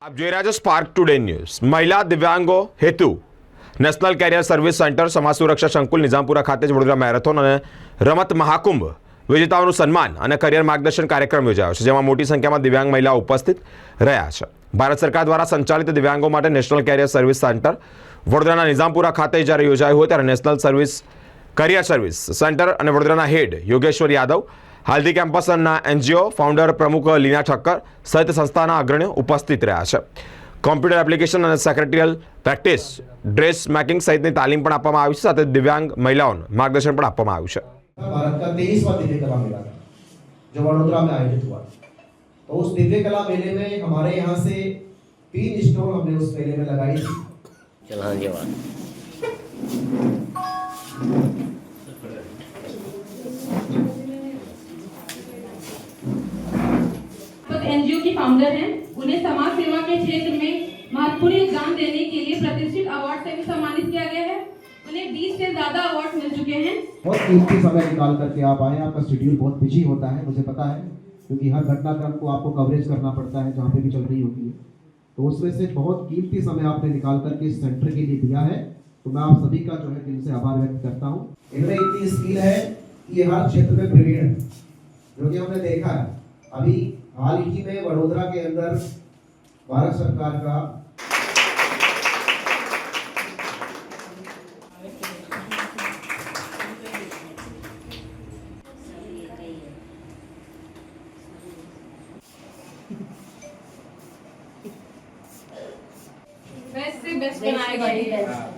આપ જોઈ રહ્યા છો સ્પાર્ક ટુડે ન્યૂઝ। મહિલા દિવ્યાંગો હેતુ નેશનલ કેરિયર સર્વિસ સેન્ટર સમાજ સુરક્ષા સંકુલ નિઝામપુરા ખાતે વડોદરા મેરેથોન અને રમત મહાકુંભ વિજેતાઓનું સન્માન અને કરિયર માર્ગદર્શન કાર્યક્રમ યોજાયો છે, જેમાં મોટી સંખ્યામાં દિવ્યાંગ મહિલાઓ ઉપસ્થિત રહ્યા છે। ભારત સરકાર દ્વારા સંચાલિત દિવ્યાંગો માટે નેશનલ કેરિયર સર્વિસ સેન્ટર વડોદરાના નિઝામપુરા ખાતે જ્યારે યોજાયું હોય ત્યારે નેશનલ કરિયર સર્વિસ સેન્ટર અને વડોદરાના હેડ યોગેશ્વર યાદવ, હાલ્દી કેમ્પસના એનજીઓ ફાઉન્ડર પ્રમુખ લીના ઠક્કર સહિત સંસ્થાના અગ્રણીઓ ઉપસ્થિત રહ્યા છે। કોમ્પ્યુટર એપ્લિકેશન અને સેક્રેટરીયલ પ્રેક્ટિસ, ડ્રેસ મેકિંગ સહિતની તાલીમ પણ આપવામાં આવી છે, સાથે દિવ્યાંગ મહિલાઓને માર્ગદર્શન પણ આપવામાં આવ્યું છે। भारत का 23वां दिव्य कला मेला था जो वडोदरा में आयोजित हुआ। तो उस दिव्य कला मेले में हमारे यहाँ से 3 स्टॉल हमने उस मेले में लगाई थी। एनजीओ की फाउंडर हैं, उन्हें समाज सेवा के क्षेत्र में महत्वपूर्ण योगदान देने के लिए प्रतिष्ठित अवार्ड से भी सम्मानित किया गया है। उन्हें 20 से ज्यादा अवार्ड मिल चुके हैं। बहुत कीमती समय निकाल करके आप आए। आपका शेड्यूल बहुत बिजी होता है, मुझे पता है, क्योंकि हर घटनाक्रम को आपको कवरेज करना पड़ता है जहाँ पे भी चल रही होती है। तो उसमें से बहुत कीमती समय आपने निकाल करके इस सेंटर के लिए दिया है, तो मैं आप सभी का जो है दिल से आभार व्यक्त करता हूँ। इनमें इतनी स्किल है कि ये हर क्षेत्र में प्रवीण है, जो कि हमने देखा है। अभी हाल ही में वडोदरा के अंदर भारत सरकार का बेस्ट से बेस्ट बनाएगा।